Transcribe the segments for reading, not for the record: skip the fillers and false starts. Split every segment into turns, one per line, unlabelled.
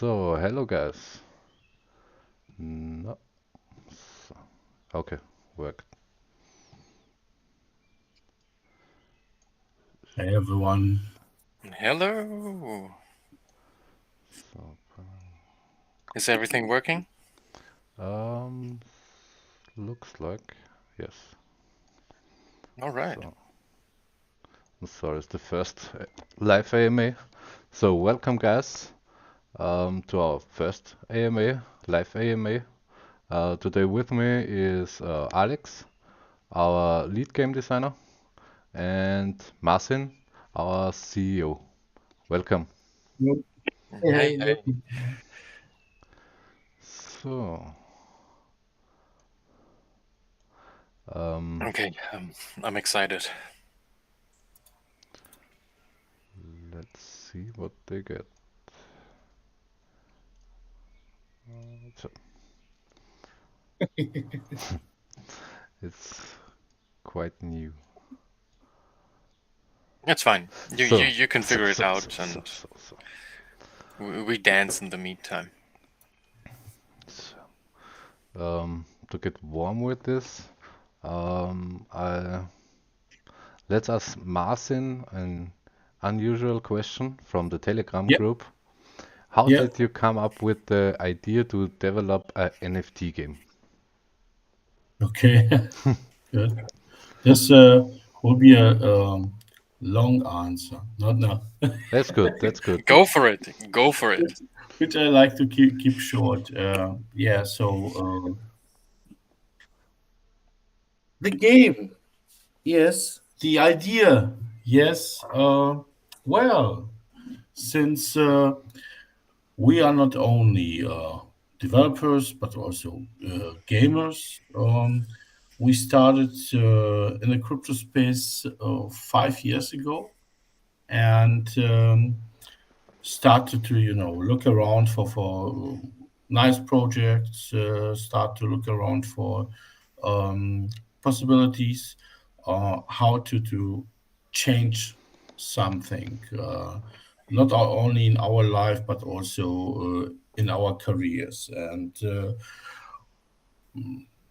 So, hello guys. No. So, okay, worked.
Hey everyone.
Hello.
So,
Is everything working?
um, looks like yes.
All right.
So, I'm sorry, it's the first live AMA. So, welcome guys, to our first AMA, live AMA. Today with me is Alex, our lead game designer, and Marcin, our CEO. Welcome.
Yep.
Hey, hey.
So, um,
Okay, I'm excited.
let's see what they get. So, it's quite new.
It's fine. You you
So,
you can
so,
figure it
so, so,
out,
so,
and
so, so.
we dance in the meantime.
To get warm with this, I let's ask Marcin an unusual question from the Telegram
Yep.
group. How
Yep.
did you come up with the idea to develop a NFT game?
Okay. Good. This will be a long answer. Not now.
That's good. That's good.
Go for it. Go for it.
Which I like to keep short. Yeah. So the game. Yes. The idea. Yes. Well, since we are not only developers but also gamers. We started in the crypto space 5 years ago, and started to look around for nice projects. Start to look around for um, possibilities, how to change something, not only in our life but also in our careers. And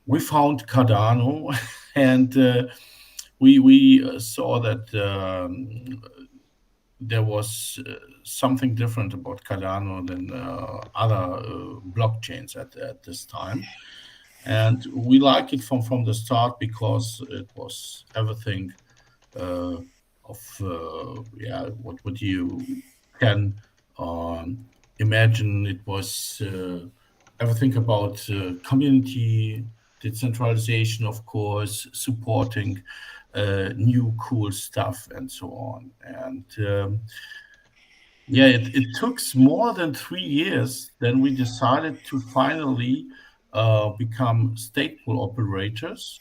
we found Cardano, and we saw that there was something different about Cardano than other blockchains at this time. And we like it from the start because it was everything of yeah, what you can imagine. It was everything about community decentralization, of course, supporting new cool stuff and so on. And yeah, it took more than 3 years. Then we decided to finally become stateful operators.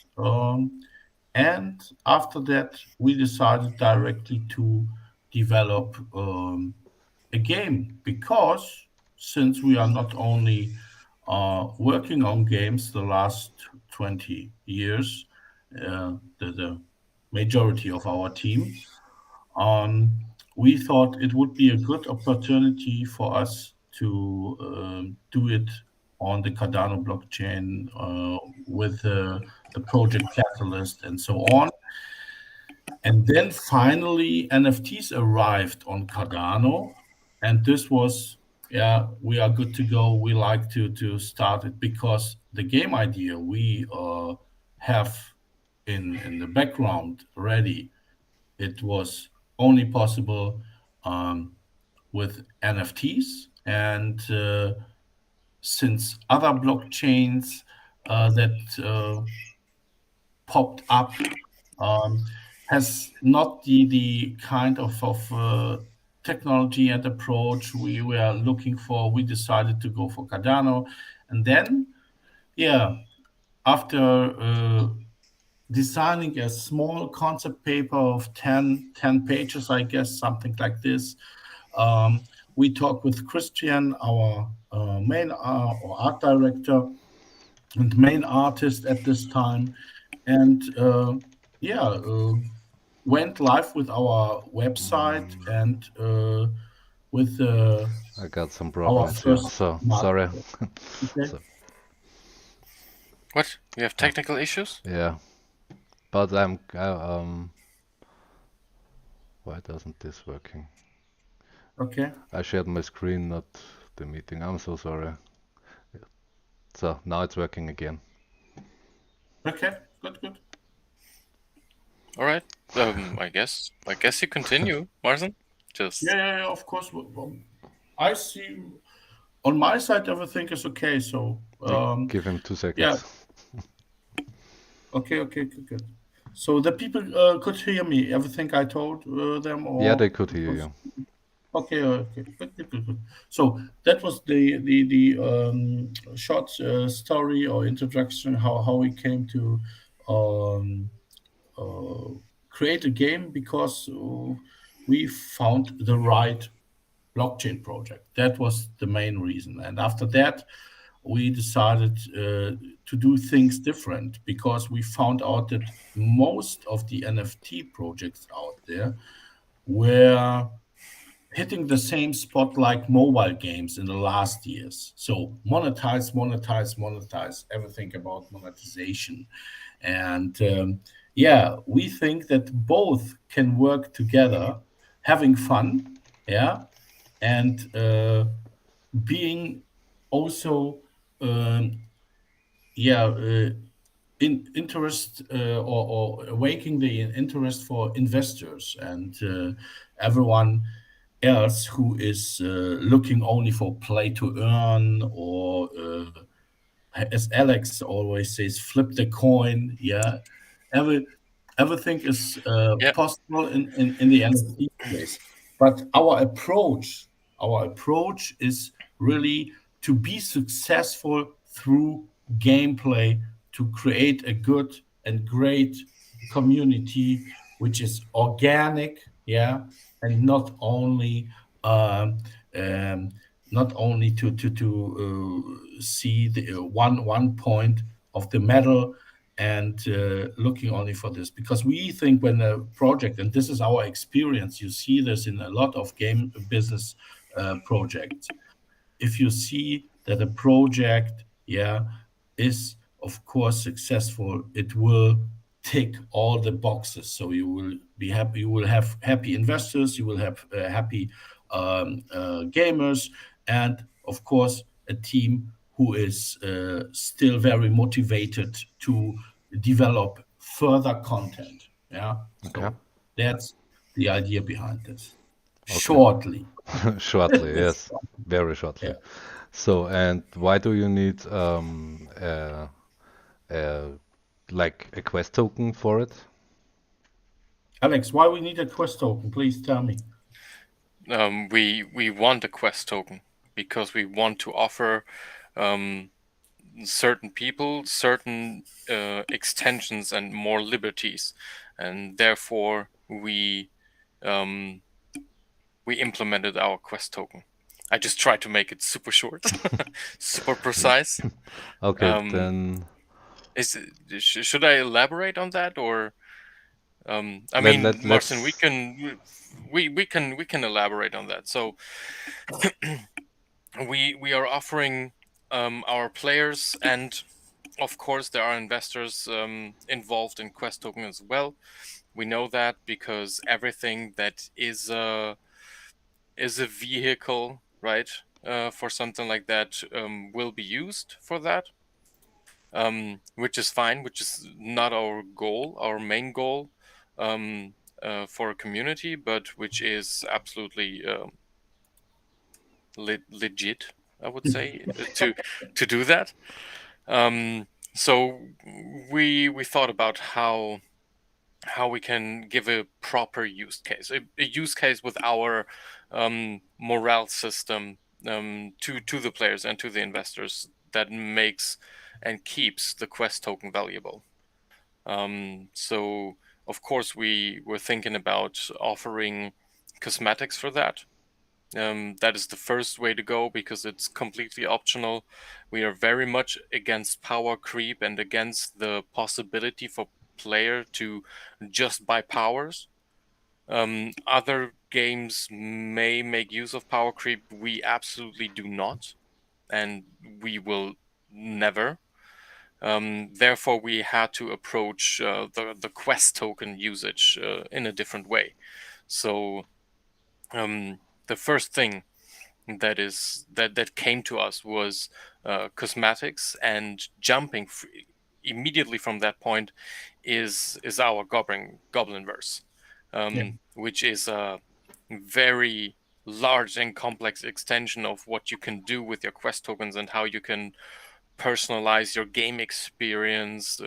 And after that, we decided directly to develop a game, because since we are not only working on games the last 20 years, the majority of our team, um, we thought it would be a good opportunity for us to do it on the Cardano blockchain with the project Catalyst and so on. And then finally, NFTs arrived on Cardano, and this was, yeah, we are good to go. We like to start it because the game idea we have in the background ready. It was only possible um, with NFTs, and since other blockchains that popped up um, has not the kind of technology and approach we were looking for, we decided to go for Cardano. And then, yeah, after designing a small concept paper of 10 pages, I guess, something like this, we talked with Christian, our main or art director and main artist at this time, and yeah, went live with our website and with
I got some
our
problems here,
first
so
market.
sorry.
Okay.
So,
What? You have technical issues?
yeah, but why doesn't this working?
Okay.
I shared my screen, not the meeting. I'm so sorry. So now it's working again.
Okay. Good.
All right. I guess you continue, Martin. Just
Yeah, of course. Well, I see on my side everything is okay. So
Give him 2
yeah.
seconds.
Okay. Good. So the people could hear me. Everything I told them,
Yeah, they
or
could
it
hear
was
you.
okay. Good. So that was the short story or introduction how we came to um, uh, create a game because we found the right blockchain project. That was the main reason. And after that, we decided to do things different because we found out that most of the NFT projects out there were hitting the same spot like mobile games in the last years. So monetize, everything about monetization. And yeah, we think that both can work together, having fun, yeah, and being also, um, yeah, in interest or awakening the interest for investors and everyone else who is looking only for play to earn or as Alex always says, flip the coin. Yeah, every everything is
yeah.
possible in the NFT space. But our approach is really to be successful through gameplay to create a good and great community which is organic, yeah, and um, um, not only to see the one point of the medal and looking only for this because we think when a project, and this is our experience, you see this in a lot of game business projects. If you see that a project, yeah, is of course successful, it will tick all the boxes. So you will be happy, you will have happy investors, you will have happy gamers, and of course a team who is still very motivated to develop further content. Yeah,
Okay.
so that's the idea behind this.
Okay.
Shortly.
Shortly, yes. Very shortly.
Yeah.
So, and why do you need like a quest token for it?
Alex, why we need a quest token? Please tell me.
We want a quest token because we want to offer certain people certain extensions and more liberties, and therefore um, we implemented our quest token. I just tried to make it super short, super precise.
Okay,
Um,
then
should I elaborate on that, or I
let
mean,
let
Martin,
let's
we can elaborate on that. So we are offering our players, and of course there are investors involved in quest token as well. We know that because everything that is a vehicle, right, for something like that will be used for that, which is fine, which is not our goal, our main goal for a community, but which is absolutely legit, I would say, to do that. Um, so we thought about how we can give a proper use case, a use case with our morale system to the players and to the investors that makes and keeps the quest token valuable. So of course we were thinking about offering cosmetics for that. That is the first way to go because it's completely optional. We are very much against power creep and against the possibility for player to just buy powers. Other games may make use of power creep. We absolutely do not, and we will never. Therefore, we had to approach the quest token usage in a different way. So the first thing that came to us was cosmetics, and jumping immediately from that point is our Goblinverse, which is a very large and complex extension of what you can do with your quest tokens and how you can personalize your game experience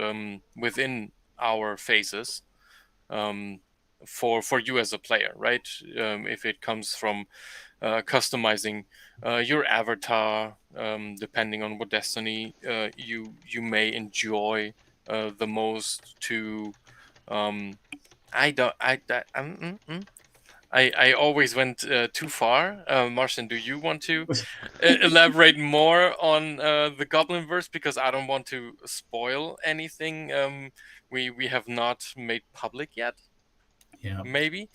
within our phases, for you as a player, right? If it comes from customizing your avatar, depending on what destiny you may enjoy the most, to I don't I always went too far. Marcin, do you want to elaborate more on the Goblinverse, because I don't want to spoil anything we have not made public yet?
Yeah.
Maybe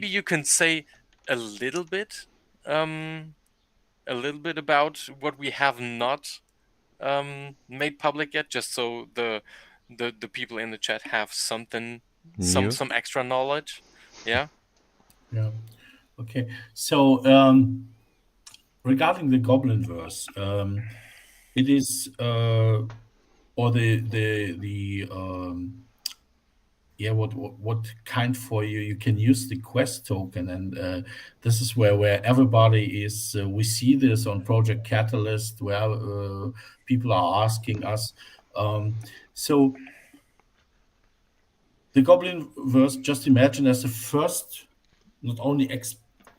you can say a little bit about what we have not made public yet, just so the people in the chat have something,
New?
some extra knowledge. Yeah.
Yeah. Okay. So regarding the Goblinverse, it is or the yeah, what kind for you? You can use the quest token, and this is where everybody is. We see this on Project Catalyst, where people are asking us. So the Goblinverse, just imagine as a first, not only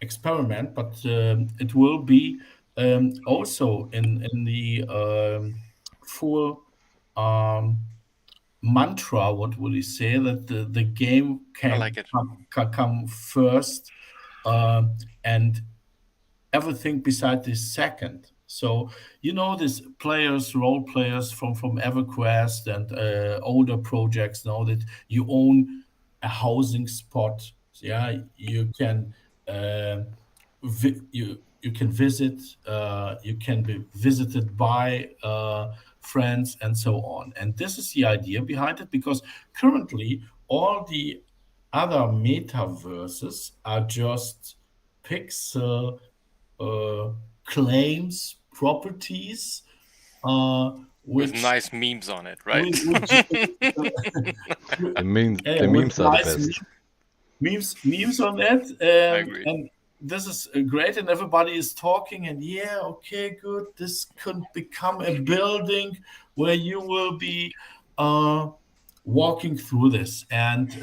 experiment, but it will be also in the full mantra. What would you say, that the game
I
can
like it.
come first, and everything beside this second. So these players, role players from EverQuest and older projects know that you own a housing spot. Yeah, you can you can visit, you can be visited by friends and so on. And this is the idea behind it, because currently all the other metaverses are just pixel claims, properties,
With
which
nice memes on it, right?
which
The memes,
yeah,
the
with
memes are the
nice
best.
memes on it,
I agree.
and this is great, and everybody is talking, and yeah, okay, good, this could become a building where you will be walking through this, and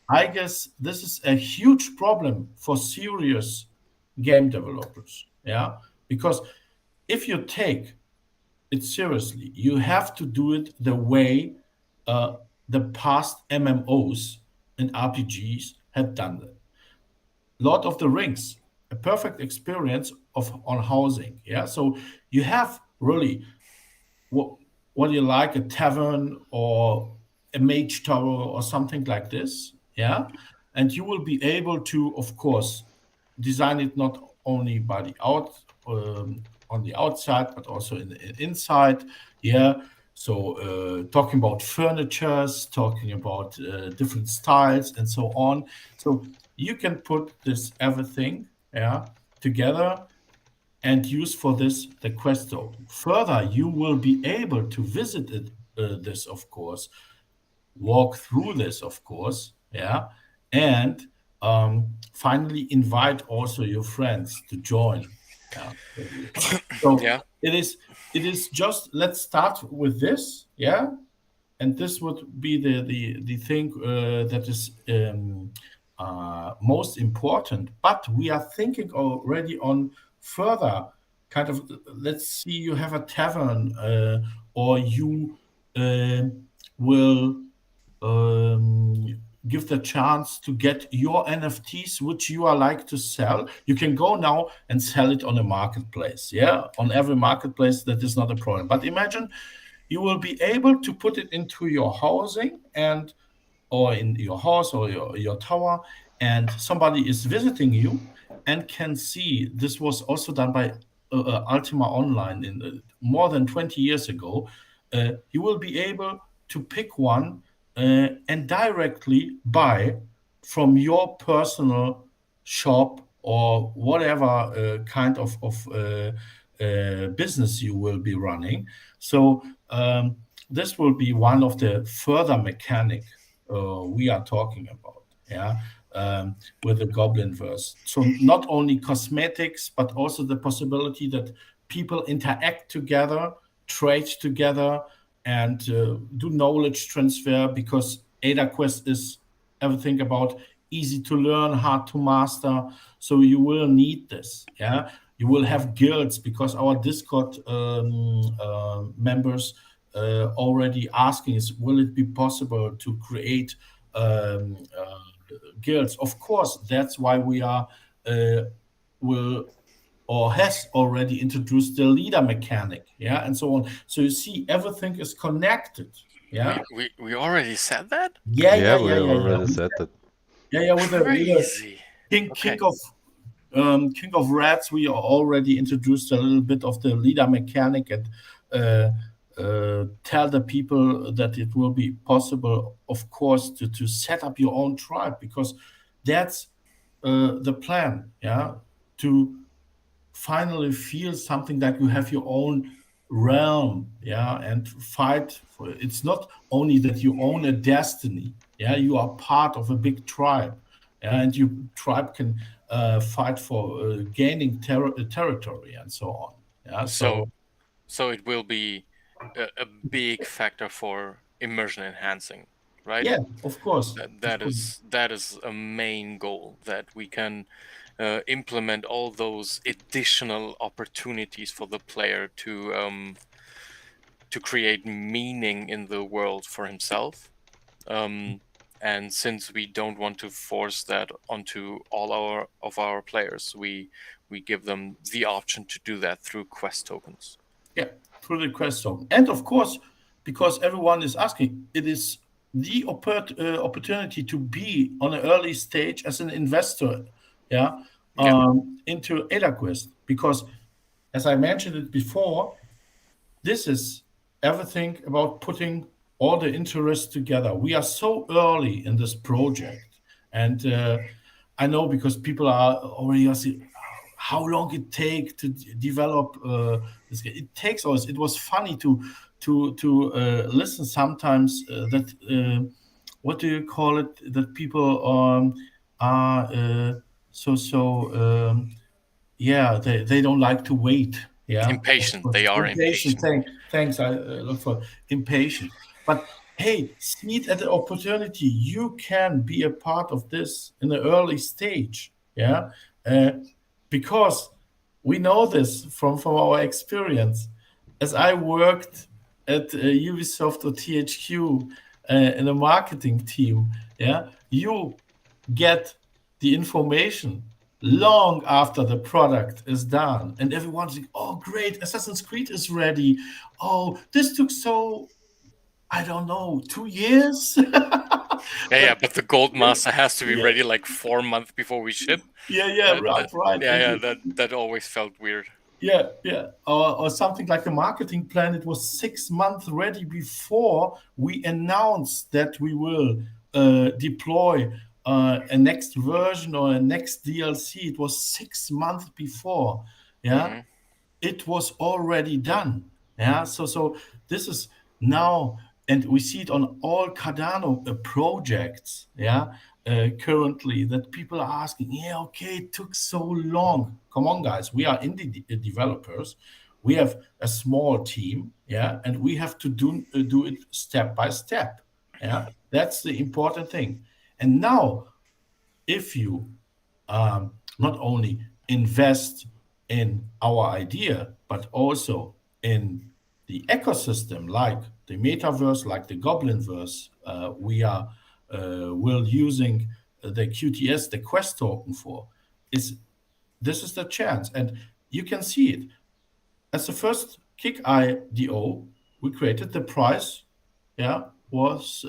I guess this is a huge problem for serious game developers. Yeah, because if you take it seriously, you have to do it the way the past MMOs and RPGs have done it. Lord of the Rings, a perfect experience on housing. Yeah, so you have really what you like, a tavern or a mage tower or something like this. Yeah, and you will be able to, of course, design it not only by the on the outside, but also in the inside. Yeah, so talking about furnitures, talking about different styles and so on. So you can put this everything, yeah, together and use for this the quest token. Further, you will be able to visit it, this, of course, walk through this, of course, yeah, and finally invite also your friends to join. Yeah. So
Yeah.
it is just, let's start with this, yeah, and this would be the thing that is most important. But we are thinking already on further kind of, let's see, you have a tavern, or you will give the chance to get your NFTs, which you are like to sell. You can go now and sell it on a marketplace. Yeah, on every marketplace, that is not a problem. But imagine you will be able to put it into your housing, and or in your house or your tower, and somebody is visiting you and can see, this was also done by Ultima Online in more than 20 years ago, you will be able to pick one and directly buy from your personal shop or whatever kind of business you will be running. So this will be one of the further mechanic we are talking about, yeah, with the Goblin verse. So not only cosmetics, but also the possibility that people interact together, trade together, and do knowledge transfer, because AdaQuest is everything about easy to learn, hard to master. So you will need this, yeah. You will have guilds, because our Discord members already asking is, will it be possible to create guilds? Of course, that's why we are will or has already introduced the leader mechanic, yeah, and so on. So you see, everything is connected, yeah.
We already said that?
Yeah,
Yeah, we already said that.
yeah. With the
Crazy.
king
Okay.
King of Rats, we already introduced a little bit of the leader mechanic, and tell the people that it will be possible, of course, to set up your own tribe, because that's the plan, yeah, to finally feel something that you have your own realm, yeah, and fight for it. It's not only that you own a destiny, yeah, you are part of a big tribe, yeah, and your tribe can fight for gaining territory and so on, yeah.
So
So
it will be a big factor for immersion enhancing, right?
yeah, of course,
That is a main goal, that we can implement all those additional opportunities for the player to create meaning in the world for himself. And since we don't want to force that onto all our players, we give them the option to do that through quest tokens.
yeah, through the quest zone. And of course, because everyone is asking, it is the opportunity to be on an early stage as an investor, yeah,
Yeah.
into AdaQuest. Because, as I mentioned it before, this is everything about putting all the interests together. We are so early in this project, and I know, because people are already asking how long it take to develop this. It takes us. It was funny to listen sometimes that what do you call it? That people are yeah, they don't like to wait. Yeah, of
Impatient.
course.
They are
Impatient.
impatient.
Thanks. I look for impatient. But hey, see it as an opportunity. You can be a part of this in the early stage. Yeah, uh, because we know this from our experience. As I worked at Ubisoft or THQ in a marketing team, yeah, you get the information long after the product is done, and everyone's like, oh great, Assassin's Creed is ready. Oh, this took, so I don't know, 2 years.
Yeah,
But
but the gold master has to be
yeah,
ready like 4 months before we ship.
right, right. And
Yeah,
you,
that always felt weird.
yeah, or something like the marketing plan. It was 6 months ready before we announced that we will deploy a next version or a next DLC. It was 6 months before. Yeah,
Hmm.
it was already done. Yeah, so this is now, and we see it on all Cardano projects. Yeah, currently, that people are asking, yeah, okay, it took so long. Come on, guys, we are indie developers. We have a small team. Yeah, and we have to do it step by step. Yeah, that's the important thing. And now, if you not only invest in our idea, but also in the ecosystem, like the metaverse, like the Goblinverse, we are will using the QTS, the Quest token for. Is This is the chance, and you can see it as the first kick IDO. We created the price, yeah, was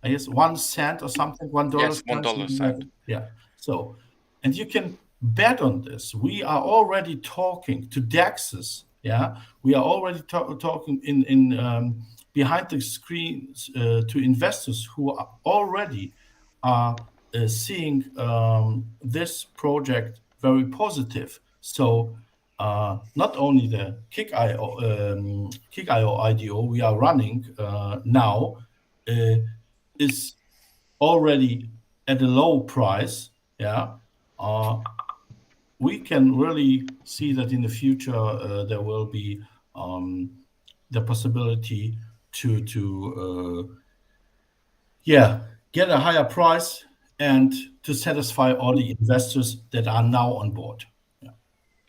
I guess 1 cent or something, $1
Yes,
sign,
$1
something like
cent.
that. Yeah. So, and you can bet on this. We are already talking to DEXs. Yeah, we are already talking in behind the screens to investors who are already seeing this project very positive. So not only the Kick.io IDO we are running now uh, is already at a low price. Yeah, uh, we can really see that in the future there will be um, the possibility to yeah, get a higher price and to satisfy all the investors that are now on board. Yeah.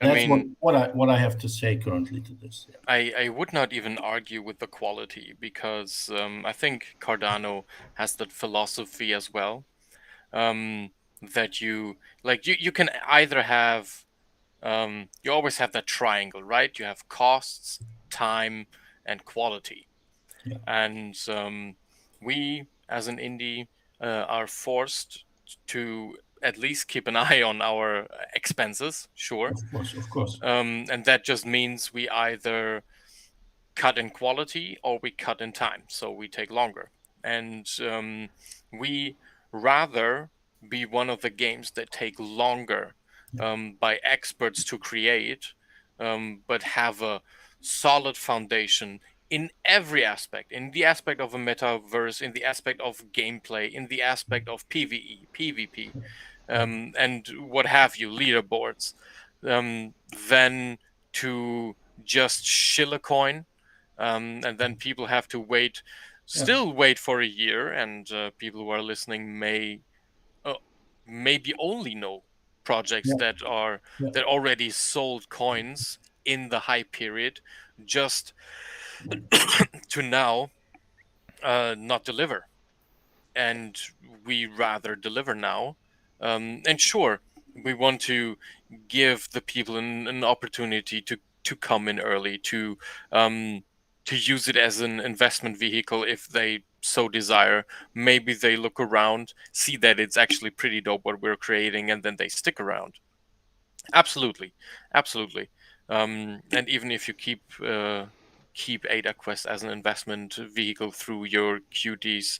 I
That's
mean,
what I have to say currently to this. Yeah.
I would not even argue with the quality because I think Cardano has that philosophy as well. That you can either have you always have that triangle, right? You have costs, time, and quality.
Yeah.
And we, as an indie, are forced to at least keep an eye on our expenses, sure.
Of course.
And that just means we either cut in quality or we cut in time, so we take longer. And we rather be one of the games that take longer by experts to create, but have a solid foundation in every aspect, in the aspect of a metaverse, in the aspect of gameplay, in the aspect of PvE, PvP, and what have you, leaderboards, than to just shill a coin, and then people have to wait,
Yeah.
still wait for a year, and people who are listening may uh, maybe only know projects
Yeah. Yeah.
that already sold coins in the hype period, just to now not deliver. And we rather deliver now. And sure, we want to give the people an opportunity to come in early, um, to use it as an investment vehicle if they so desire. Maybe they look around, see that it's actually pretty dope what we're creating, and then they stick around. Absolutely, absolutely. And even if you keep AdaQuest as an investment vehicle through your QTs,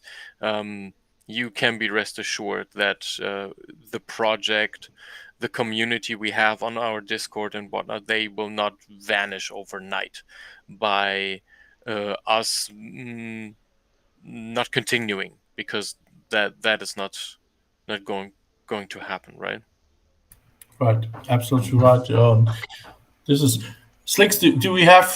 you can be rest assured that the project, the community we have on our Discord and whatnot, they will not vanish overnight by us not continuing, because that is not going to happen, right?
Right. Absolutely right. This is Slicks. Do we have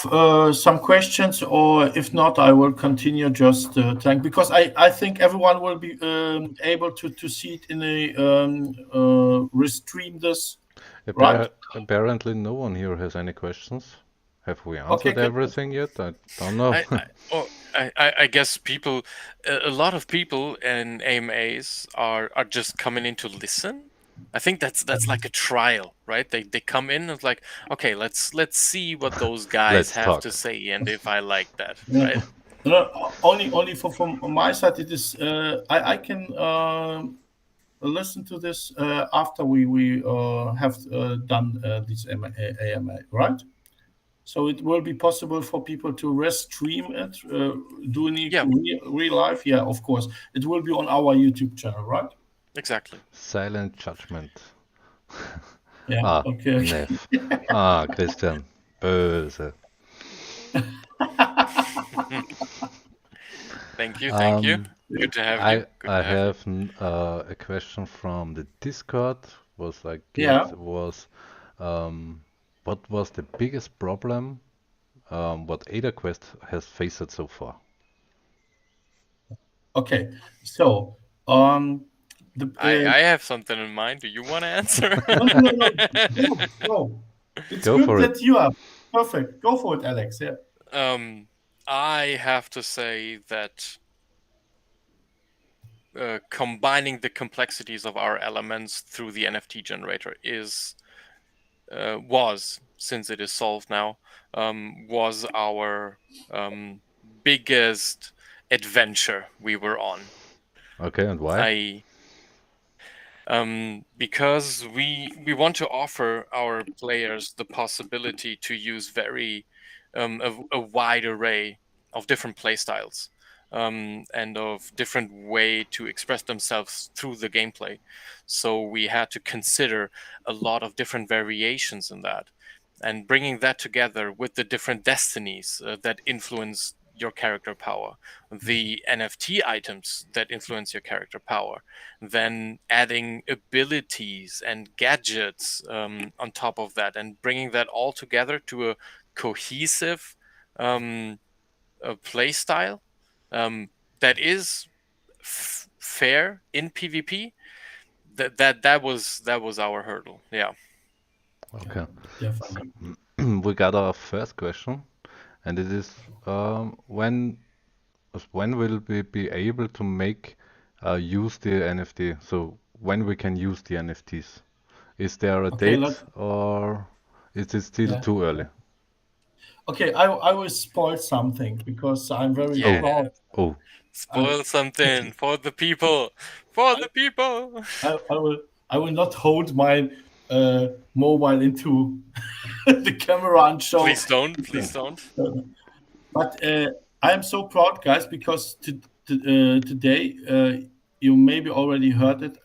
some questions, or if not, I will continue just thank because I think everyone will be able to see it in a restream this, right?
Apparently, no one here has any questions. Have we
Okay,
answered
good.
everything yet? I don't know.
I guess people, a lot of people in AMAs are just coming in to listen. I think that's like a trial, right? They come in and like, okay, let's see what those guys
Let's
have to
talk.
say and if I like that,
Yeah.
right?
No, only from my side, it is I can listen to this after we have done this AMA, right? So it will be possible for people to restream it, doing it
Yeah,
real life. Yeah, of course. It will be on our YouTube channel, right?
exactly.
Silent judgment.
Yeah.
Ah,
Okay.
Neff. Ah, Christian. Böse.
Thank you, thank you.
Um,
Good to have you.
I
Good
I
to have you.
have a question from the Discord. Was like
Yeah.
it was um, what was the biggest problem what AdaQuest has faced so far?
Okay. So, um, the
I have something in mind. Do you want to answer?
no, no, no, no, no. It's
Go
good
for it.
that you are perfect. Go for it, Alex. Yeah.
um, I have to say that combining the complexities of our elements through the NFT generator is was, since it is solved now, was our biggest adventure we were on.
Okay, and why?
Because we want to offer our players the possibility to use a wide array of different play styles, and of different way to express themselves through the gameplay. So we had to consider a lot of different variations in that, and bringing that together with the different destinies that influence your character power, the NFT items that influence your character power, then adding abilities and gadgets on top of that, and bringing that all together to a cohesive play style that is fair in PvP. That was our hurdle. Yeah.
Okay.
Definitely.
We got our first question, and it is when will we be able to make use the NFT? So when we can use the NFTs? Is there a
Okay,
date or is it still
yeah.
too early?
Okay, I will spoil something because I'm very
Yeah.
proud.
Oh,
Spoil something for the people. For the people.
I will not hold my mobile into the camera and show.
Please don't. Please don't.
But I am so proud, guys, because today you maybe already heard it.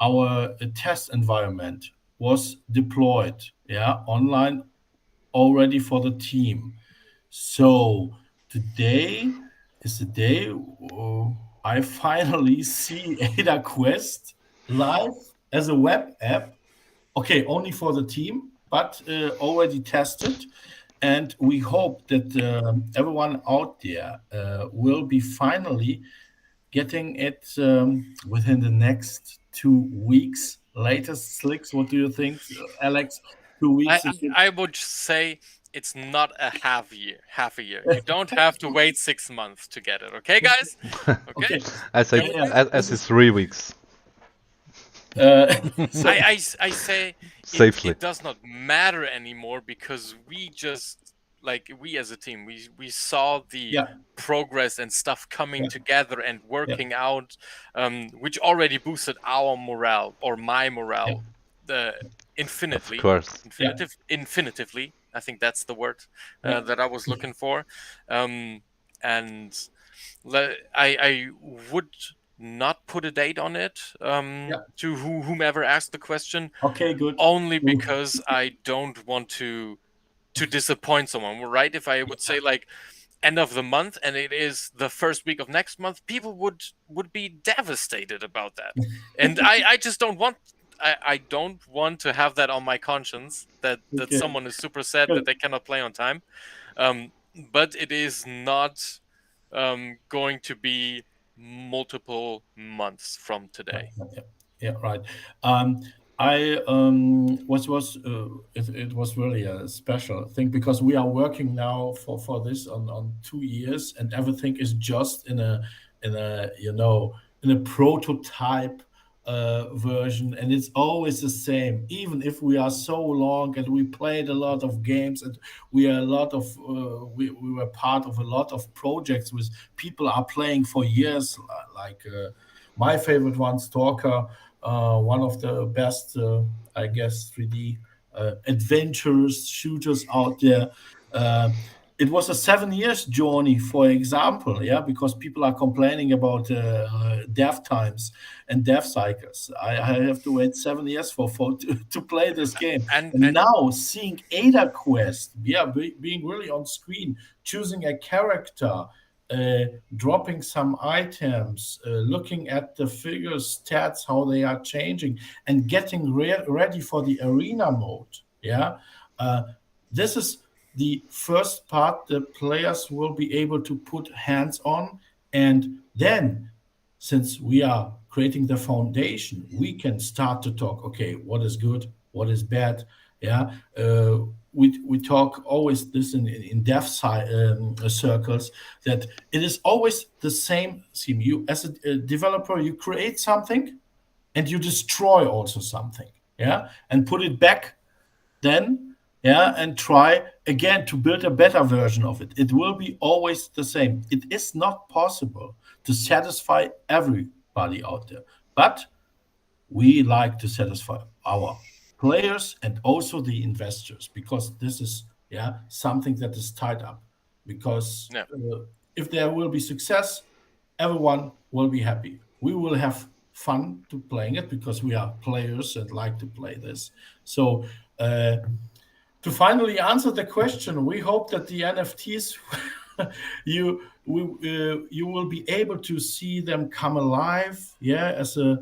Our test environment was deployed, yeah, online already for the team. So today is the day I finally see AdaQuest live as a web app. Okay, only for the team, but already tested. And we hope that everyone out there will be finally getting it within the next 2 weeks. Latest Slicks, what do you think, Alex? 2 weeks?
I would say it's not a half a year. You don't have to wait 6 months to get it. Okay, guys? Okay.
Okay.
I say
Yeah,
as it's 3 weeks
so,
I say
safely.
it does not matter anymore, because we as a team, we saw the
yeah,
progress and stuff coming
Yeah.
together and working out, which already boosted our morale, or my morale,
Of
infinitely.
course.
Infinitively. I think that's the word
Yeah.
that I was looking for. And I would not put a date on it, to whomever asked the question,
Okay, good.
only because I don't want to disappoint someone, right? If I would say like end of the month and it is the first week of next month, people would be devastated about that. And I just don't want I don't want to have that on my conscience, that
Okay.
someone is super sad that they cannot play on time. But it is not going to be multiple months from today.
Yeah, right. I it was really a special thing because we are working now for this on 2 years, and everything is just in a in a prototype version, and it's always the same. Even if we are so long and we played a lot of games, and we are a lot of we were part of a lot of projects with people are playing for years, like my favorite one, Stalker, one of the best, I guess, 3D adventures shooters out there. It was a 7 years journey, for example, yeah, because people are complaining about dev times and dev cycles. I have to wait 7 years to play this game.
And
Now seeing AdaQuest, yeah, being really on screen, choosing a character, dropping some items, looking at the figures, stats, how they are changing, and getting ready for the arena mode. Yeah, this is the first part the players will be able to put hands on, and then, since we are creating the foundation, we can start to talk. Okay, what is good? What is bad? Yeah. We talk always this in dev circles, that it is always the same theme. You, as a developer, you create something and you destroy also something, yeah, and put it back then, yeah, and try again to build a better version of it. It will be always the same. It is not possible to satisfy everybody out there. But we like to satisfy our players and also the investors, because this is something that is tied up. Because
Yeah.
if there will be success, everyone will be happy. We will have fun to playing it because we are players and like to play this. So to finally answer the question, we hope that the NFTs you will be able to see them come alive, as a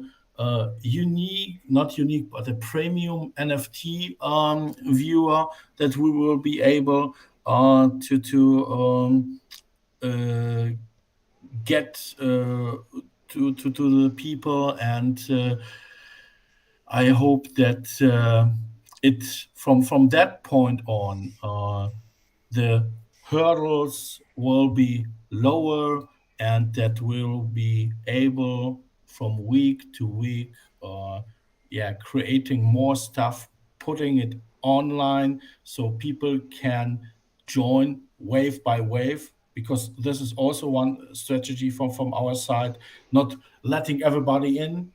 unique, not unique, but a premium NFT viewer, that we will be able to uh, get to the people, and I hope that it from that point on, the hurdles will be lower, and that we'll be able from week to week, creating more stuff, putting it online so people can join wave by wave, because this is also one strategy from our side, not letting everybody in,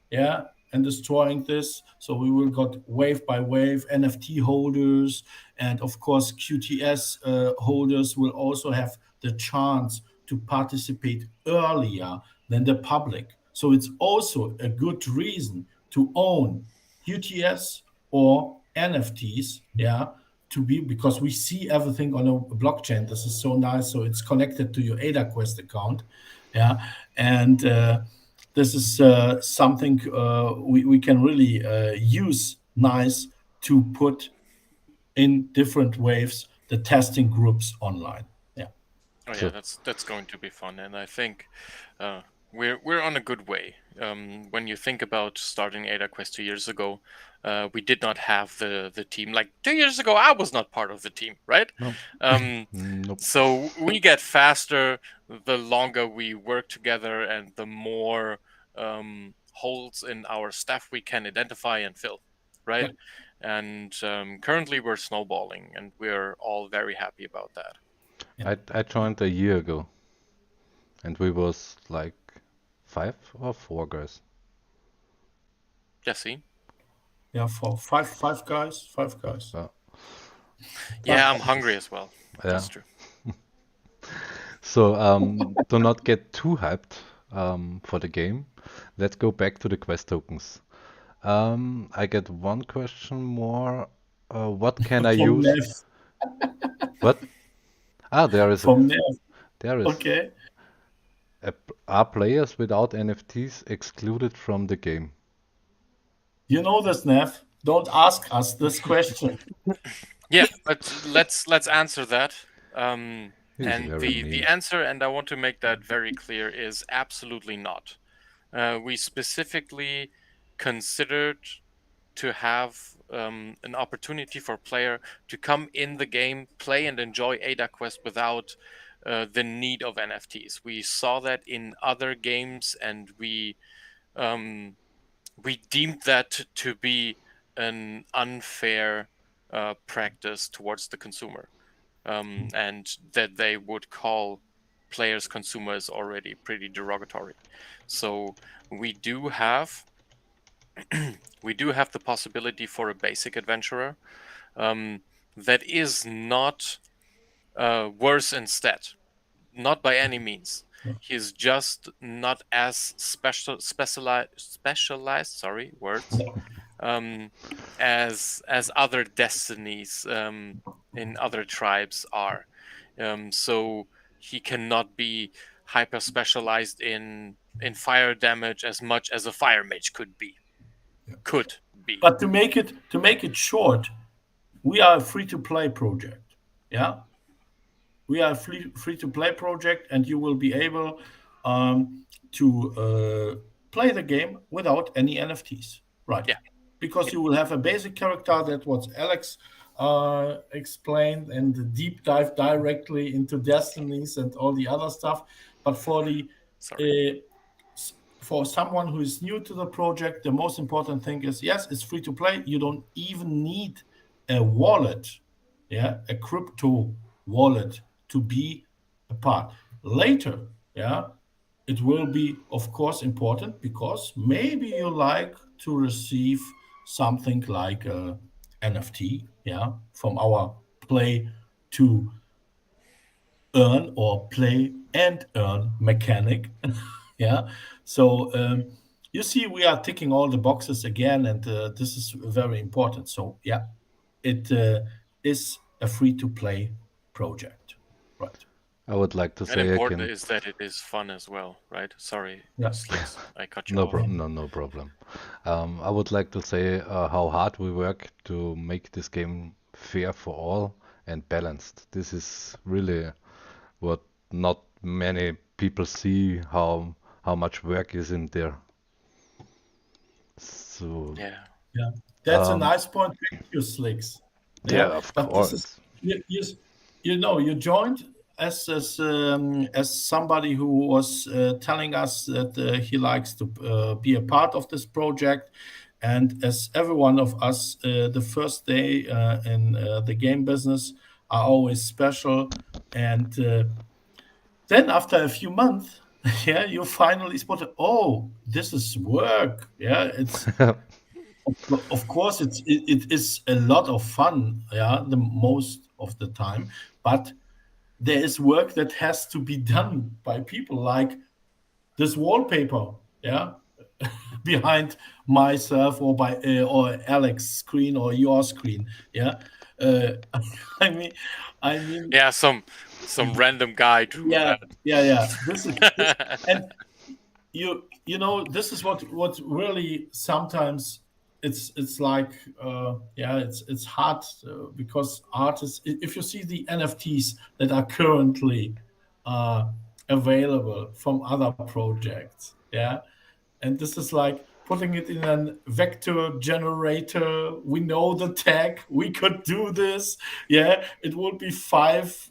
and destroying this. So we will got wave by wave NFT holders, and of course QTS holders will also have the chance to participate earlier than the public. So it's also a good reason to own QTS or NFTs, to be, because we see everything on a blockchain. This is so nice. So it's connected to your AdaQuest account, and this is something we can really use nice to put in different waves the testing groups online.
Oh
So
yeah, that's going to be fun, and I think we're on a good way. When you think about starting AdaQuest 2 years ago, we did not have the team. Like 2 years ago, I was not part of the team, right?
no,
Um,
nope.
so we get faster the longer we work together, and the more holes in our staff we can identify and fill, right? And currently we're snowballing, and we're all very happy about that.
I joined a year ago, and we was like 5 or 4 guys.
Jesse?
For five guys.
Uh,
Yeah, I'm hungry as well.
yeah.
That's true.
So do not get too hyped for the game. Let's go back to the quest tokens. I get one question more. What can I
From
use?
Nev.
What? Ah,
From Nev.
there is.
Okay.
Are players without NFTs excluded from the game?
You know this, Nev. Don't ask us this question.
Yeah, but let's answer that. And
He's very
the
mean.
answer, and I want to make that very clear, is absolutely not. We specifically considered to have an opportunity for player to come in the game, play and enjoy AdaQuest without the need of NFTs. We saw that in other games, and we deemed that to be an unfair practice towards the consumer, and that they would call players consumers already pretty derogatory. So we do have the possibility for a basic adventurer that is not worse instead, not by any means. He's just not as specialized. Sorry, words. As other destinies in other tribes are. So he cannot be hyper specialized in fire damage as much as a fire mage could be. Could be.
But to make it short, we are a free-to-play project. Yeah, we are a free-to-play project, and you will be able to play the game without any NFTs, right?
Yeah.
Because you will have a basic character, that what Alex explained, and the deep dive directly into destinies and all the other stuff. But for the for someone who is new to the project, the most important thing is, yes, it's free to play. You don't even need a wallet, a crypto wallet, to be a part. Later, it will be, of course, important because maybe you like to receive something like a NFT, yeah, from our play to earn or play and earn mechanic. Yeah. So you see, we are ticking all the boxes again, and this is very important. So yeah, it is a free to play project, right?
I would like to
And
say
important
again,
is that it is fun as well, right? Sorry,
Yeah.
Slicks, I cut you
no,
off.
no problem. I would like to say how hard we work to make this game fair for all and balanced. This is really what not many people see how much work is in there. So
Yeah.
Yeah, that's a
um,
nice point. Thank you, Slicks.
yeah,
Yeah,
of
but this is
course.
you, you know you joined as somebody who was telling us that he likes to be a part of this project, and as every one of us, the first day in the game business are always special, and then after a few months, yeah, you finally spotted, oh, this is work. Yeah, it's of course, it is a lot of fun, yeah, the most of the time, but there is work that has to be done by people like this wallpaper, yeah, behind myself or by or Alex's screen or your screen, yeah. Uh, I mean, I mean,
Yeah, some random guy drew
yeah, yeah. This is this,
that.
and you know this is what really sometimes it's like yeah it's hard because artists if you see the NFTs that are currently uh, available from other projects, yeah, and this is like putting it in a vector generator. We know the tag, we could do this, yeah, it would be 5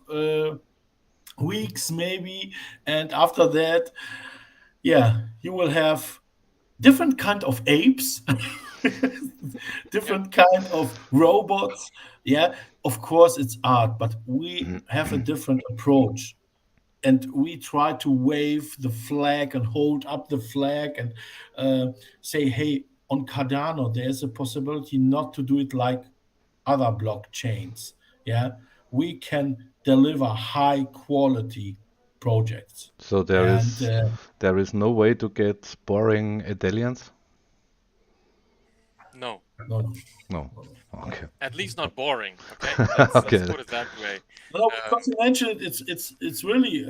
weeks maybe, and after that, yeah, you will have different kind of apes,
Yeah.
different kind of robots. Yeah, of course it's art, but we have a different approach, and we try to wave the flag and hold up the flag and say, hey, on Cardano there's a possibility not to do it like other blockchains. Yeah, we can deliver high quality projects,
So
and
there is no way to get boring Italians?
No,
no, no,
No.
no, no.
Okay.
at least not boring. Okay, let's
Okay.
put it that way.
No, because
Um,
you mentioned it, it's really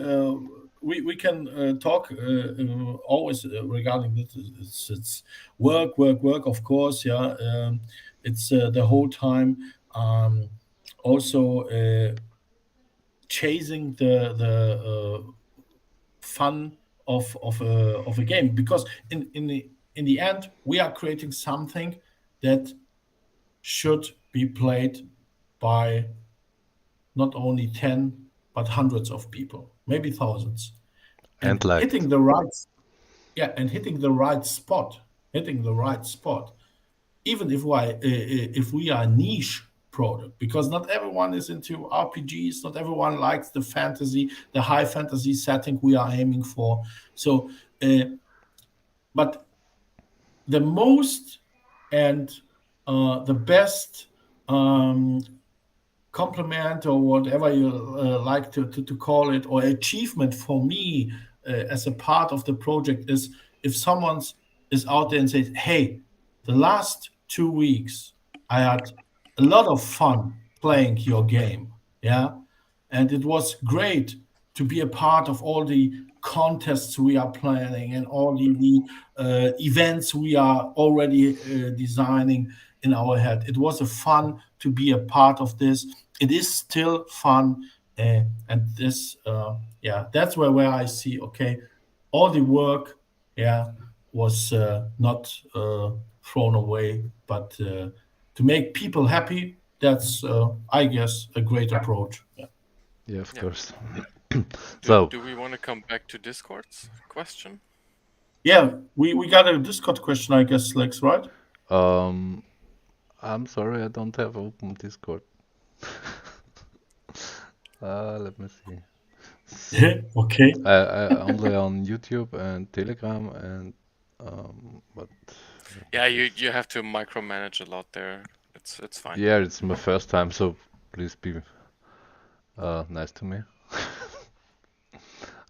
we can talk always regarding this. It's work, work, work. Of course, yeah. It's the whole time. Also chasing the fun of a game, because in the end we are creating something that should be played by not only 10 but hundreds of people, maybe thousands,
And
and
liked.
hitting the right, yeah, and hitting the right spot, hitting the right spot, even if we are a niche product, because not everyone is into RPGs, not everyone likes the fantasy, the high fantasy setting we are aiming for. So but the most and the best compliment or whatever you like to call it, or achievement for me as a part of the project, is if someone is out there and says, hey, the last 2 weeks I had a lot of fun playing your game, yeah, and it was great to be a part of all the contests we are planning and all the events we are already designing in our head. It was a fun to be a part of this. It is still fun, and this, yeah, that's where I see, okay, all the work, yeah, was not thrown away, but to make people happy. That's, I guess, a great approach. Yeah.
Yeah, of
yeah.
course.
Do
So,
do we want to come back to Discord's question?
Yeah, we got a Discord question, I guess, Lex, right?
um, I'm sorry I don't have open Discord. Let me see.
Okay.
I only on YouTube and Telegram and but
Yeah, you have to micromanage a lot there. It's fine.
yeah, it's my first time, so please be nice to me.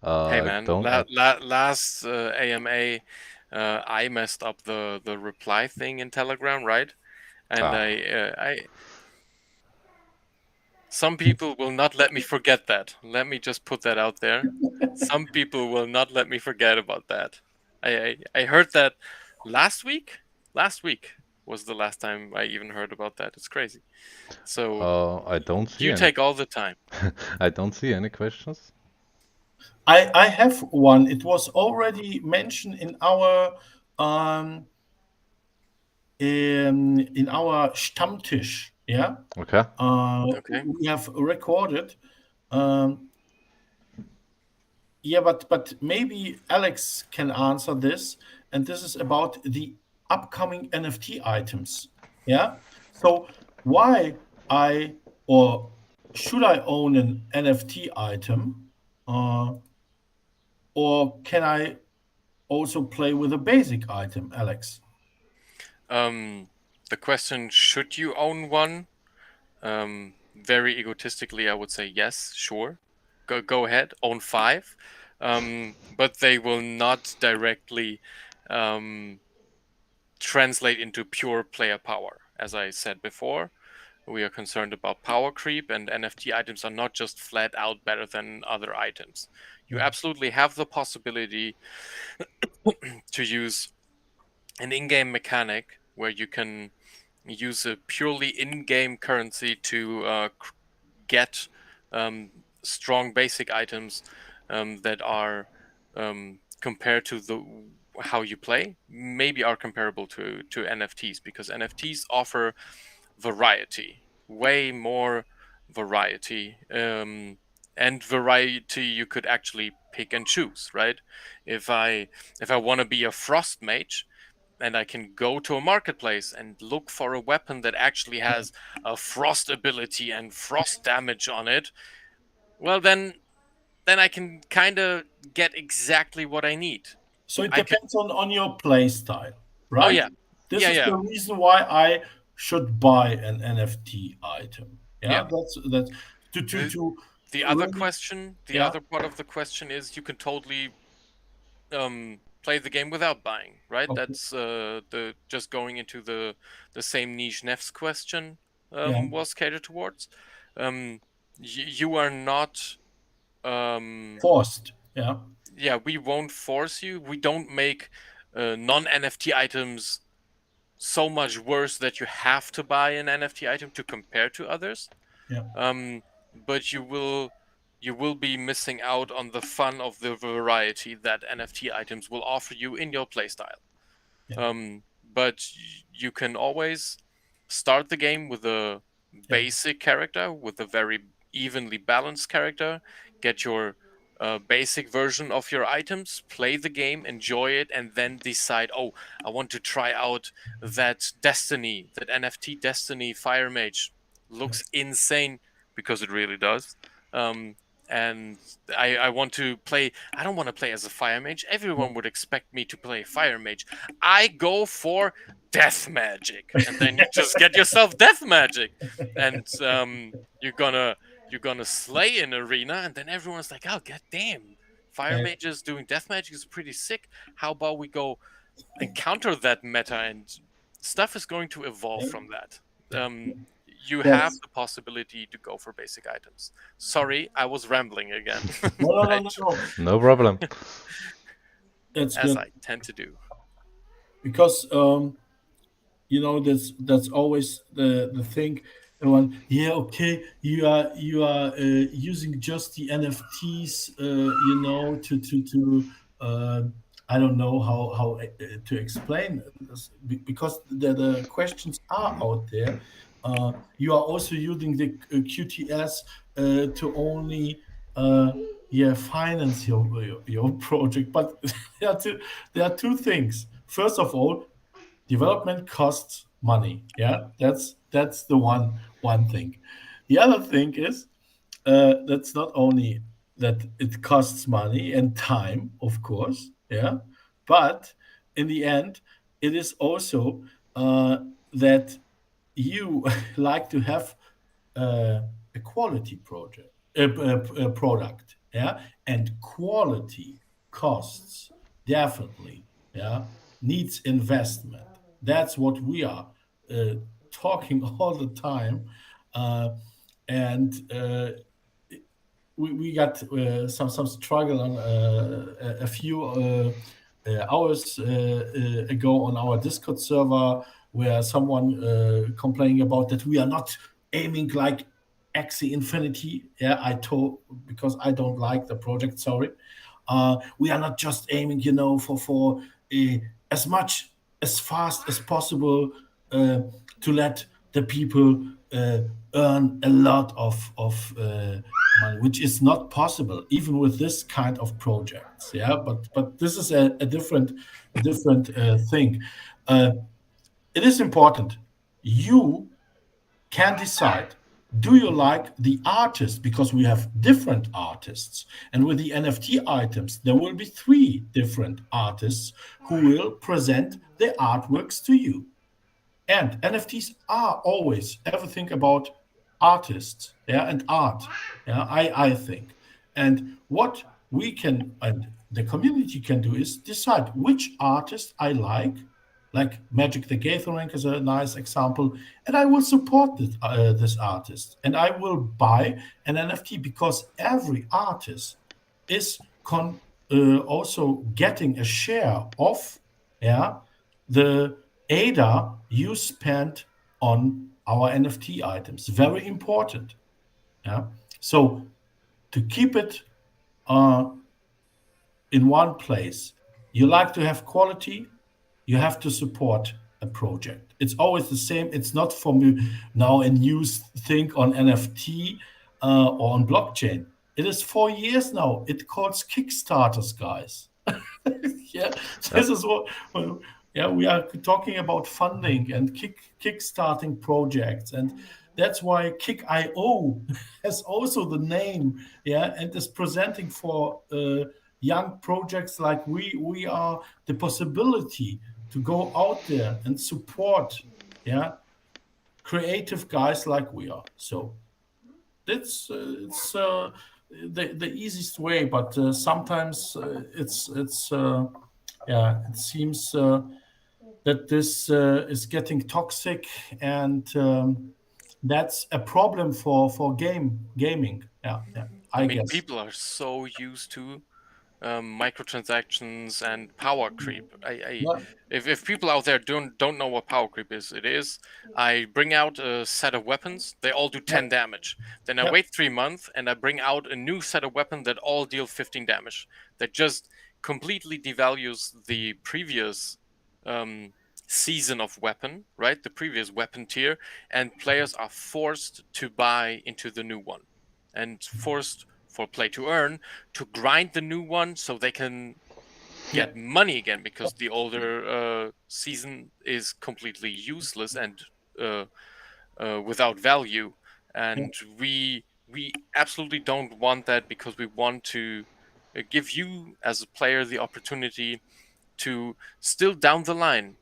Hey
I
man,
don't. I,
last AMA, I messed up the reply thing in Telegram, right? And
ah,
some people will not let me forget that. Let me just put that out there. Some people will not let me forget about that. I heard that last week. Last week was the last time I even heard about that. It's crazy. So
I don't see
you
any.
take all the time.
I don't see any questions.
I have one. It was already mentioned um in our Stammtisch. Yeah,
Okay.
Okay.
we have recorded. Um, yeah, but maybe Alex can answer this, and this is about the upcoming NFT items. Yeah. So why I or should I own an NFT item, uh, or can I also play with a basic item, Alex?
Um, the question, should you own one? Very egotistically, I would say yes, sure. Go ahead, own five. But they will not directly um, translate into pure player power. As I said before, we are concerned about power creep, and NFT items are not just flat out better than other items. You
Yeah.
absolutely have the possibility to use an in-game mechanic where you can use a purely in-game currency to get strong basic items that are compared to the how you play, maybe are comparable to NFTs, because NFTs offer variety, way more variety, and variety you could actually pick and choose, right? If I want to be a frost mage, and I can go to a marketplace and look for a weapon that actually has a frost ability and frost damage on it, well then I can kind of get exactly what I need.
So it
I could.
depends on your play style,
Oh
right?
yeah.
This
Yeah,
is
yeah.
the reason why I should buy an NFT item.
Yeah.
Yeah, that's
The
to
the other
really.
question, the
Yeah.
other part of the question is you can totally play the game without buying, right?
Okay.
That's the just going into the same niche Nef's question
Yeah.
was catered towards. You are not um
Forced. Yeah.
yeah, we won't force you. We don't make non NFT items so much worse that you have to buy an NFT item to compare to others.
Yeah.
Um, but you will be missing out on the fun of the variety that NFT items will offer you in your playstyle.
Yeah.
But you can always start the game with a
Yeah.
basic character, with a very evenly balanced character, get your basic version of your items, play the game, enjoy it, and then decide, oh, I want to try out that Destiny, that NFT Destiny Fire Mage.
Yeah.
Looks insane, because it really does. Um, and I want to play. I don't want to play as a fire mage.
Yeah.
Everyone would expect me to play fire mage. I go for death magic, and then you just get yourself death magic, and you're gonna slay an arena, and then everyone's like, "Oh, god damn, fire
Yeah.
mages doing death magic is pretty sick. How about we go and counter that meta?" And stuff is going to evolve
Yeah.
from that. You have
That's
the possibility to go for basic items. Sorry, I was rambling again.
no, no, no,
I,
no, no.
No problem.
That's
as
good
I tend to do.
because that's always the thing. Everyone, yeah, okay, you are using just the NFTs, to uh, I don't know how to explain this because the questions are out there. You are also using the QTS to only finance your project, but there are two things. First of all, development costs money. Yeah, that's the one thing. The other thing is that's not only that it costs money and time, of course, yeah. But in the end, it is also that you like to have a quality project, a product, yeah, and quality costs definitely, yeah, needs investment. That's what we are uh, talking all the time, uh, and we got some struggle on a few hours ago on our Discord server, where someone complaining about that we are not aiming like Axie Infinity. Yeah, I told, because I don't like the project. Sorry, we are not just aiming, for uh, as much as fast as possible to let the people earn a lot of money, which is not possible even with this kind of projects. Yeah, but this is a different thing. Uh, it is important. You can decide, do you like the artist, because we have different artists, and with the NFT items there will be three different artists who will present their artworks to you. And NFTs are always everything about artists, yeah, and art. Yeah, I think. And what we can and the community can do is decide which artist I like Magic the Gathering is a nice example, and I will support this artist, and I will buy an NFT because every artist is also getting a share of, yeah, the ADA you spent on our NFT items. Very important. Yeah. So to keep it uh, in one place, you like to have quality, you have to support a project. It's always the same. It's not for me now a new thing on NFT or on blockchain. It is 4 years now. It calls Kickstarters, guys. Yeah,
Yep.
this is what. Well, yeah, we are talking about funding and kickstarting projects, and that's why Kick.io has also the name. Yeah, and is presenting for young projects like we are the possibility to go out there and support. Yeah, creative guys like we are. So it's the easiest way, but sometimes it's yeah, it seems that this is getting toxic, and that's a problem for gaming. Yeah, yeah,
I
I
mean,
guess.
people are so used to microtransactions and power creep.
Yeah,
If people out there don't know what power creep is, it is I bring out a set of weapons, they all do
yeah,
10 damage. Then I
yeah,
wait 3 months and I bring out a new set of weapons that all deal 15 damage. That just completely devalues the previous um, season of weapon, right? The previous weapon tier, and players are forced to buy into the new one, and forced for play to earn to grind the new one so they can
yeah,
get money again, because the older season is completely useless and uh, without value.
yeah,
And we absolutely don't want that, because we want to give you as a player the opportunity to still down the line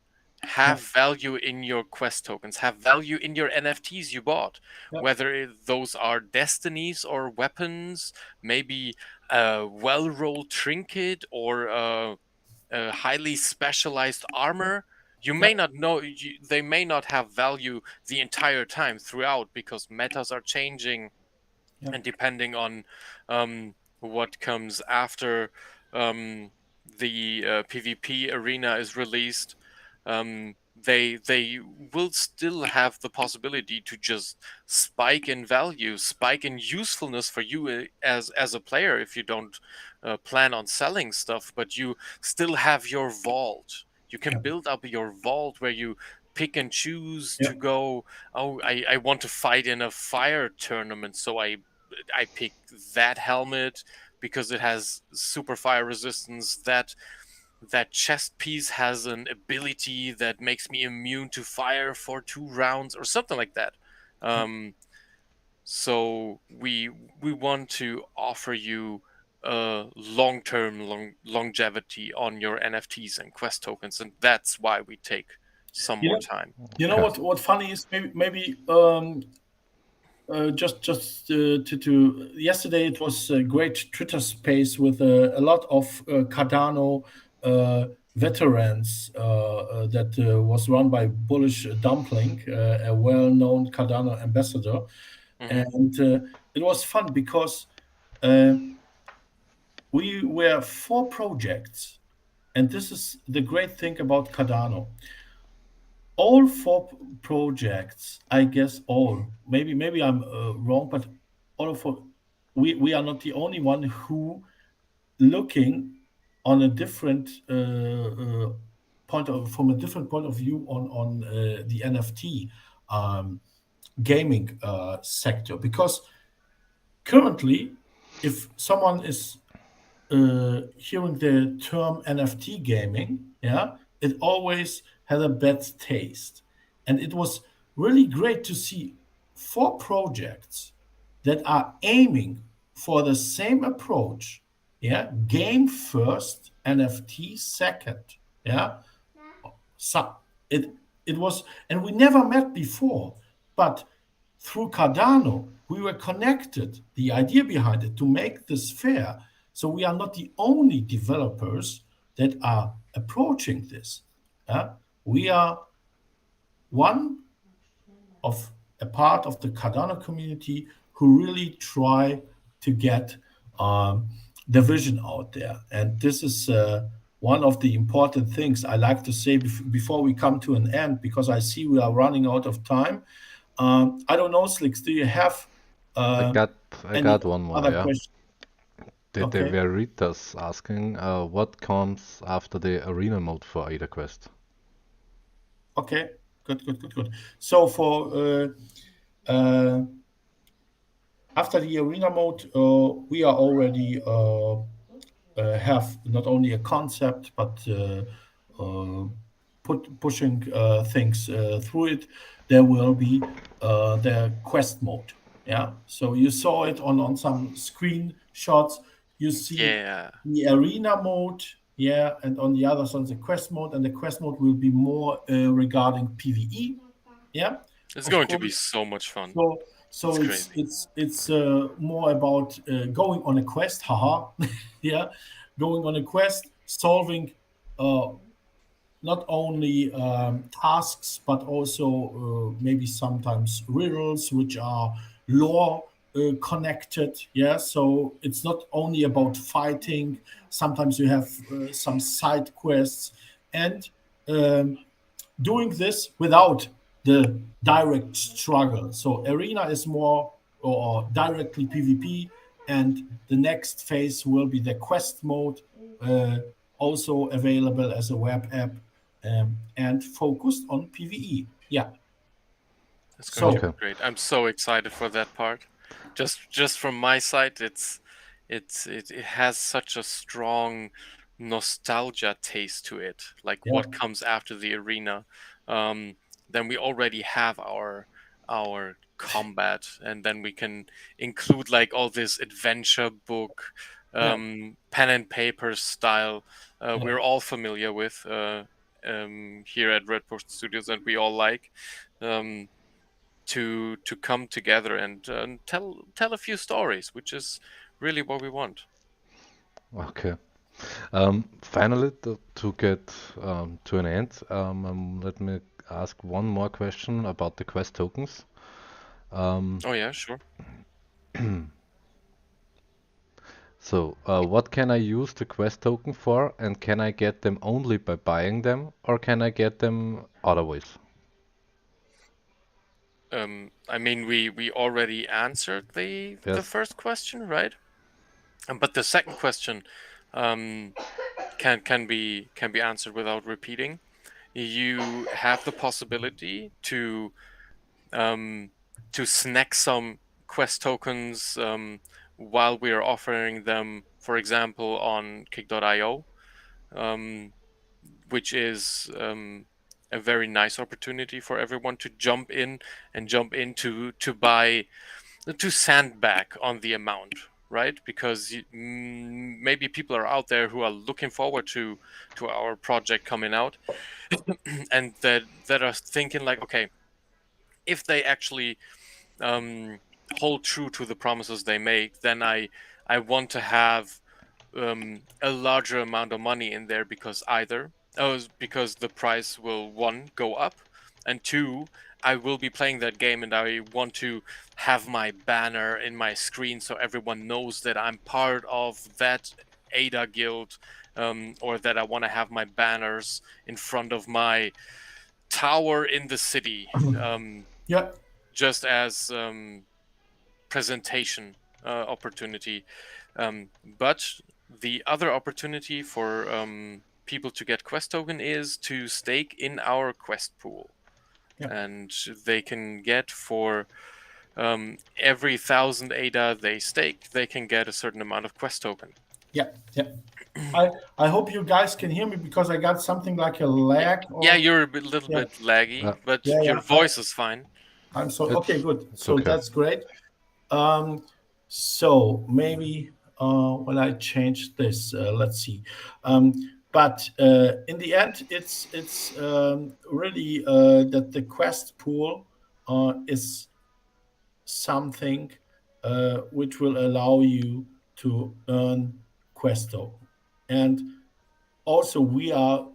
yeah,
have value in your quest tokens, have value in your NFTs you bought,
yeah,
whether those are destinies or weapons, maybe a well rolled trinket or a highly specialized armor. You
yeah,
may not know, they may not have value the entire time throughout, because metas are changing,
yeah,
and depending on what comes after um, the PvP arena is released, they will still have the possibility to just spike in value, spike in usefulness for you as a player, if you don't plan on selling stuff, but you still have your vault. You can
yeah,
build up your vault where you pick and choose
yeah,
to go. Oh, I want to fight in a fire tournament, so I pick that helmet because it has super fire resistance. That chest piece has an ability that makes me immune to fire for 2 rounds, or something like that. Um, so we want to offer you long-term longevity on your NFTs and Quest tokens, and that's why we take some
You
more
know,
time.
you know
Okay.
what funny is, maybe just to yesterday it was a great Twitter space with a lot of Cardano veterans that was run by Bullish Dumpling, a well-known Cardano ambassador,
Hmm.
and it was fun because uh, we were four projects, and this is the great thing about Cardano. All four projects, I guess all, maybe I'm wrong, but all of four, we are not the only one who looking on a different from a different point of view on the NFT um, gaming sector, because currently, if someone is hearing the term NFT gaming, yeah, it always had a bad taste. And it was really great to see four projects that are aiming for the same approach. Yeah, game first, NFT second. Yeah, so it it was, and we never met before, but through Cardano, we were connected. The idea behind it to make this fair. So we are not the only developers that are approaching this. We are one of a part of the Cardano community who really try to get um, the vision out there. And this is one of the important things I like to say before we come to an end, because I see we are running out of time. I don't know, Slicks, do you have
I
uh,
got I
any
got one more,
other
yeah.
questions?
They
Okay,
were readers asking what comes after the arena mode for AdaQuest.
okay, good. So for after the arena mode, we are already have not only a concept but uh, pushing things through it. There will be the quest mode. Yeah, so you saw it on some screenshots. You see
Yeah,
the arena mode. Yeah, and on the other side the quest mode, and the quest mode will be more regarding PVE. Yeah,
it's
of
going to be
course.
so much fun.
So
It's
so it's
crazy.
it's it's more about going on a quest, haha, yeah, going on a quest, solving uh, not only tasks but also maybe sometimes riddles which are lore connected. Yeah, so it's not only about fighting. Sometimes you have some side quests, and um, doing this without the direct struggle. So arena is more or directly PvP, and the next phase will be the quest mode, uh, also available as a web app and focused on PvE. Yeah.
It's going to be
So
Okay.
great. I'm so excited for that part. Just from my side, it has such a strong nostalgia taste to it. Like
yeah,
what comes after the arena. Um, then we already have our combat, and then we can include like all this adventure book,
yeah,
pen and paper style.
yeah,
We're all familiar with here at Red Post Studios, and we all like. Um, to come together and tell a few stories, which is really what we want.
Okay. Finally, to get to an end, let me ask one more question about the quest tokens. Um,
Oh yeah, sure.
what can I use the quest token for, and can I get them only by buying them, or can I get them other ways?
I mean, we already answered the
Yes.
first question, right? But the second question um, can be answered without repeating. You have the possibility um, to snack some quest tokens while we are offering them, for example, on kick.io. Um, which is a very nice opportunity for everyone to jump in and jump in to buy to sandbag on the amount. right? Because maybe people are out there who are looking forward to our project coming out, and that are thinking like, okay, if they actually hold true to the promises they make, then I want to have a larger amount of money in there, because because the price will, one, go up, and two, I will be playing that game and I want to have my banner in my screen so everyone knows that I'm part of that Ada guild, or that I want to have my banners in front of my tower in the city,
Yeah,
just as presentation opportunity. But the other opportunity for people to get quest token is to stake in our quest pool,
yeah,
and they can get for every 1,000 ADA they stake, they can get a certain amount of quest token.
yeah, yeah. I hope you guys can hear me because I got something like a lag.
Yeah,
Or
you're a little
yeah,
bit laggy, but
yeah,
your
yeah.
voice is fine.
I'm so okay.
It's
Good.
it's
So
okay.
that's great. Um, so maybe when I change this, let's see. But in the end, it's really that the quest pool is something which will allow you to earn questo. And also, we are,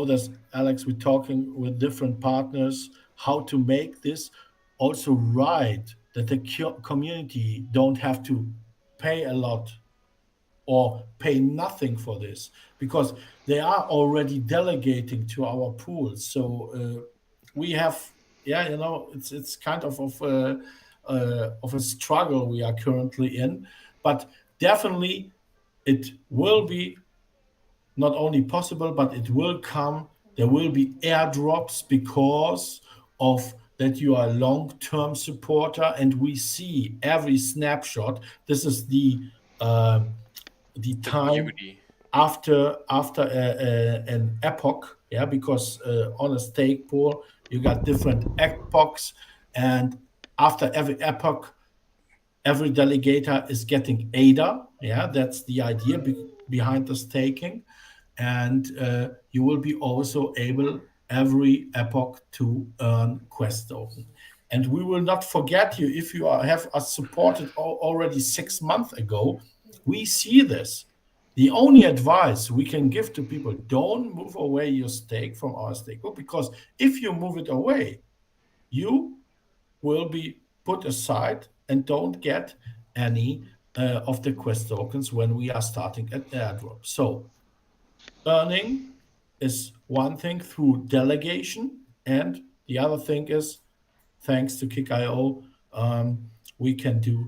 there's Alex, we're talking with different partners how to make this also right, that the community don't have to pay a lot or pay nothing for this because they are already delegating to our pool. So we have, yeah, it's kind of a struggle we are currently in, but definitely it will be not only possible, but it will come. There will be airdrops because of that you are a long-term supporter, and we see every snapshot. This is uh, the
The
time
beauty.
after an epoch, yeah, because on a stake pool you got different epochs, and after every epoch, every delegator is getting ADA. Yeah, that's the idea behind the staking, and you will be also able every epoch to earn quest token. And we will not forget you if you have us supported already 6 months ago. We see this. The only advice we can give to people: don't move away your stake from our stake pool, because if you move it away, you will be put aside and don't get any of the quest tokens when we are starting at airdrop. So earning is one thing through delegation, and the other thing is, thanks to Kick.io, we can do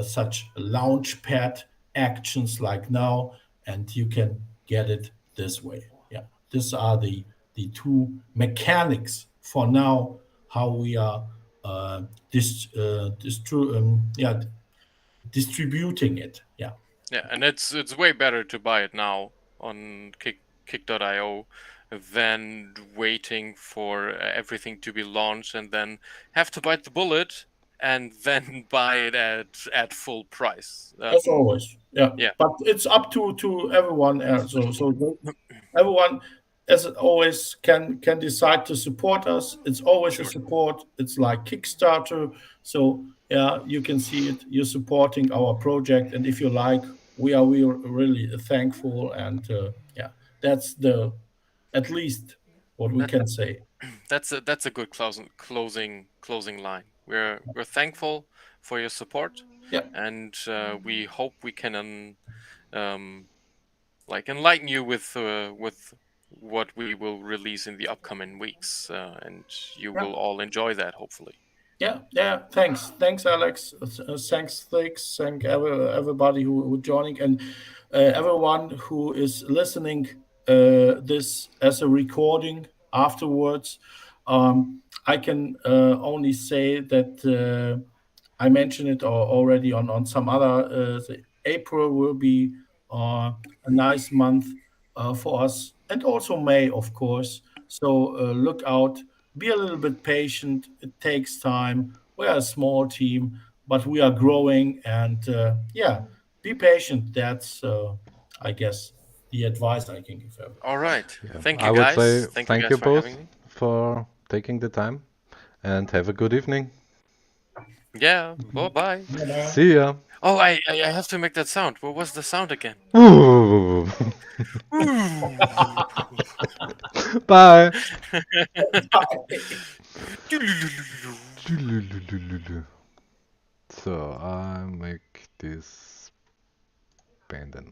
such launch pad actions like now, and you can get it this way. Yeah, these are the two mechanics for now, how we are distributing it. Yeah.
Yeah, and it's way better to buy it now on kick.io than waiting for everything to be launched and then have to bite the bullet and then buy it at full price.
As always, yeah.
Yeah,
But it's up to everyone else. So everyone, as always, can decide to support us. It's always a
sure.
support. It's like Kickstarter. So yeah, you can see it. You're supporting our project, and if you like, we are really thankful. And yeah, that's the at least what we
That,
can say.
that's a good closing line. We're thankful for your support,
Yeah,
and we hope we can um, like enlighten you with what we will release in the upcoming weeks, and you
yeah.
will all enjoy that, hopefully.
Yeah, yeah. Thanks, Alex. Thanks. Thank everybody who joining, and everyone who is listening this as a recording afterwards. I can only say that I mentioned it already on some other. April will be a nice month for us, and also May, of course. So look out, be a little bit patient. It takes time. We're a small team, but we are growing, and yeah, be patient. That's I guess the advice I can give everyone.
All right.
Yeah.
Thank
I
you,
would
guys.
say
Thank you
thank
guys
you
for
both
having me.
for taking the time and have a good evening.
Yeah. Bye bye.
Bye-bye.
See ya.
Oh, I have to make that sound. What was the sound again?
Ooh. Bye. So I make this band then.